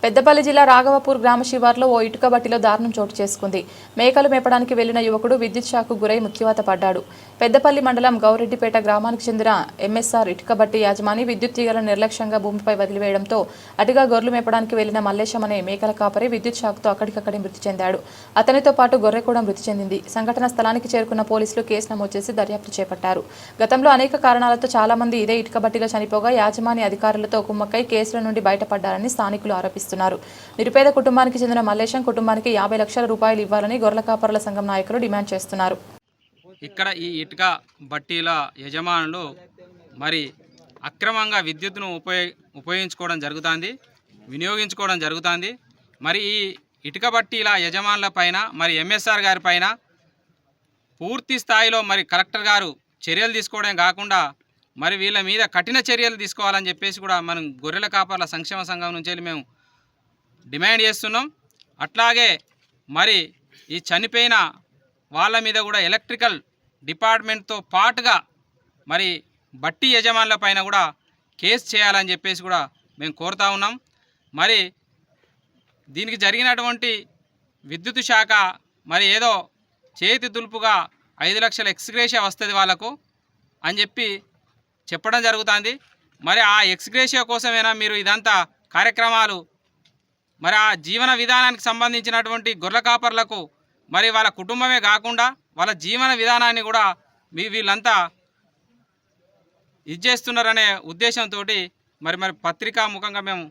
పెద్దపల్లి జిల్లా రాఘవపూర్ గ్రామ శివార్లో ఓ ఇటుక బట్టిలో దారుణం చోటు చేసుకుంది. మేకలు మేపడానికి వెళ్లిన యువకుడు విద్యుత్ షాక్కు గురై మృత్యువాత పడ్డాడు. పెద్దపల్లి మండలం గౌరెడ్డిపేట గ్రామానికి చెందిన ఎంఎస్ఆర్ ఇటుక బట్టి యాజమాని విద్యుత్ తీగలను నిర్లక్ష్యంగా భూమిపై వదిలివేయడంతో అటుగా గొర్రెలు మేపడానికి వెళ్లిన మల్లేశం అనే మేకల కాపరి విద్యుత్ షాక్తో అక్కడికక్కడే మృతి చెందాడు. అతనితో పాటు గొర్రె కూడా మృతి చెందింది. సంఘటన స్థలానికి చేరుకున్న పోలీసులు కేసు నమోదు చేసి దర్యాప్తు చేపట్టారు. గతంలో అనేక కారణాలతో చాలా మంది ఇదే ఇటుక బట్టిలో చనిపోగా యాజమాని అధికారులతో కుమ్మక్కై కేసుల నుండి బయటపడ్డారని స్థానికులు ఆరోపిస్తున్నారు. నిరుపేద కుటుంబానికి చెందిన మల్లేశం కుటుంబానికి 50 లక్షల రూపాయలు ఇవ్వాలని గొర్రెల కాపరుల సంఘం నాయకులు డిమాండ్ చేస్తున్నారు. ఇక్కడ ఈ ఇటుక బట్టీల యజమానులు మరి అక్రమంగా విద్యుత్తును ఉపయోగించుకోవడం జరుగుతుంది, వినియోగించుకోవడం జరుగుతుంది. మరి ఈ ఇటుక బట్టీల యజమానుల పైన మరి ఎంఎస్ఆర్ గారి పైన పూర్తి స్థాయిలో మరి కలెక్టర్ గారు చర్యలు తీసుకోవడం కాకుండా మరి వీళ్ళ మీద కఠిన చర్యలు తీసుకోవాలని చెప్పేసి కూడా మనం గొర్రెల కాపర్ల సంక్షేమ సంఘం నుంచి మేము డిమాండ్ చేస్తున్నాం. అట్లాగే మరి ఈ చనిపోయిన వాళ్ళ మీద కూడా ఎలక్ట్రికల్ డిపార్ట్మెంట్తో పాటుగా మరి బట్టి యజమానుల పైన కూడా కేసు చేయాలని చెప్పేసి కూడా మేము కోరుతా ఉన్నాం. మరి దీనికి జరిగినటువంటి విద్యుత్ శాఖ మరి ఏదో చేతి దులుపుగా 5 లక్షల ఎక్స్గ్రేషియా వస్తుంది వాళ్ళకు అని చెప్పడం జరుగుతుంది. మరి ఆ ఎక్స్గ్రేషియా కోసమేనా మీరు ఇదంతా కార్యక్రమాలు? మరి ఆ జీవన విధానానికి సంబంధించినటువంటి గొర్రెల కాపర్లకు మరి వాళ్ళ కుటుంబమే కాకుండా వాళ్ళ జీవన విధానాన్ని కూడా వీళ్ళంతా చేస్తున్నారనే ఉద్దేశంతో మరి పత్రికా ముఖంగా మేము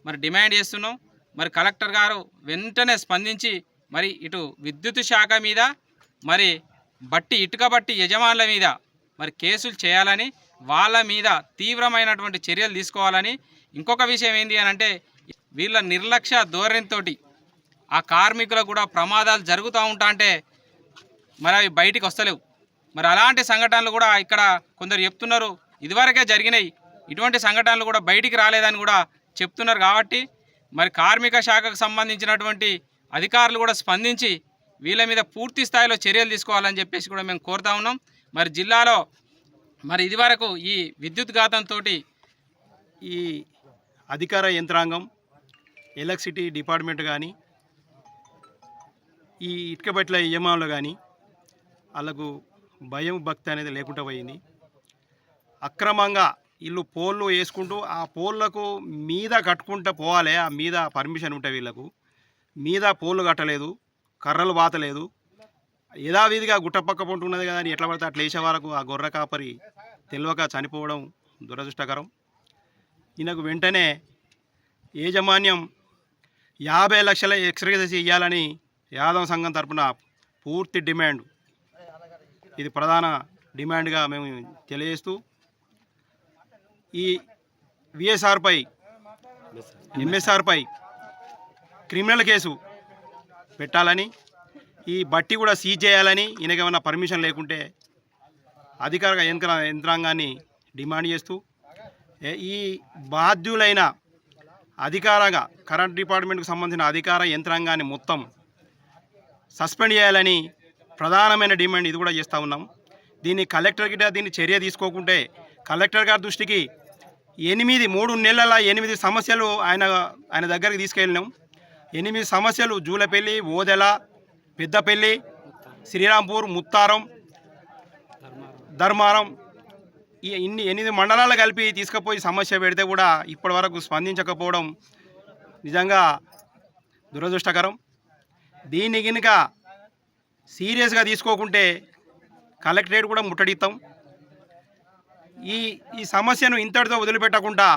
మరి డిమాండ్ చేస్తున్నాం. మరి కలెక్టర్ గారు వెంటనే స్పందించి మరి ఇటు విద్యుత్ శాఖ మీద మరి ఇటుక బట్టి యజమానుల మీద మరి కేసులు చేయాలని, వాళ్ళ మీద తీవ్రమైనటువంటి చర్యలు తీసుకోవాలని. ఇంకొక విషయం ఏంటి అని అంటే వీళ్ళ నిర్లక్ష్య ధోరణితో ఆ కార్మికులకు కూడా ప్రమాదాలు జరుగుతూ ఉంటా అంటే మరి అవి బయటికి వస్తలేవు. మరి అలాంటి సంఘటనలు కూడా ఇక్కడ కొందరు చెప్తున్నారు, ఇదివరకే జరిగినాయి, ఇటువంటి సంఘటనలు కూడా బయటికి రాలేదని కూడా చెప్తున్నారు. కాబట్టి మరి కార్మిక శాఖకు సంబంధించినటువంటి అధికారులు కూడా స్పందించి వీళ్ళ మీద పూర్తి స్థాయిలో చర్యలు తీసుకోవాలని చెప్పేసి కూడా మేము కోరుతా ఉన్నాం. మరి జిల్లాలో మరి ఇదివరకు ఈ విద్యుత్ ఘాతంతో ఈ అధికార యంత్రాంగం, ఎలక్ట్రిసిటీ డిపార్ట్మెంట్ కానీ, ఈ ఇటుక బట్టీల యజమానులు కానీ వాళ్ళకు భయం భక్తి అనేది లేకుండా పోయింది. అక్రమంగా వీళ్ళు పోళ్ళు వేసుకుంటూ ఆ పోళ్ళకు మీద కట్టుకుంటూ పోవాలి. ఆ మీద పర్మిషన్ ఉంటే వీళ్ళకు మీద పోళ్ళు కట్టలేదు, కర్రలు బాతలేదు, యథావిధిగా గుట్టపక్క పొంటు ఉన్నది కదా అని ఎట్లా పడితే అట్లా వేసే వరకు ఆ గొర్రె కాపరి తెలియక చనిపోవడం దురదృష్టకరం. ఈయనకు వెంటనే యాజమాన్యం 50 లక్షల ఎక్స్గ్రేషియా ఇవ్వాలని యాదవ సంఘం తరపున పూర్తి డిమాండ్, ఇది ప్రధాన డిమాండ్గా మేము తెలియజేస్తూ ఈ విఎస్ఆర్పై ఎంఎస్ఆర్పై క్రిమినల్ కేసు పెట్టాలని, ఈ బట్టి కూడా సీజ్ చేయాలని, ఈయనకేమన్నా పర్మిషన్ లేకుంటే అధికార యంత్రాంగాన్ని డిమాండ్ చేస్తూ ఈ బాధ్యులైన అధికారంగా కరెంట్ డిపార్ట్మెంట్కి సంబంధించిన అధికార యంత్రాంగాన్ని మొత్తం సస్పెండ్ చేయాలని ప్రధానమైన డిమాండ్ ఇది కూడా చేస్తూ ఉన్నాం. దీన్ని కలెక్టర్ గిట్ట దీన్ని చర్య తీసుకోకుంటే కలెక్టర్ గారి దృష్టికి 3 నెలల 8 సమస్యలు ఆయన దగ్గరికి తీసుకెళ్ళినాం. 8 సమస్యలు జూలపల్లి, ఓదెల, పెద్దపల్లి, శ్రీరాంపూర్, ముత్తారం, ధర్మారం ఈ 8 మండలాలు కలిపి తీసుకుపోయి సమస్య పెడితే కూడా ఇప్పటి వరకు స్పందించకపోవడం నిజంగా దురదృష్టకరం. దీన్ని కనుక సీరియస్గా తీసుకోకుంటే కలెక్టరేట్ కూడా ముట్టడిస్తాం. ఈ సమస్యను ఇంతటితో వదిలిపెట్టకుండా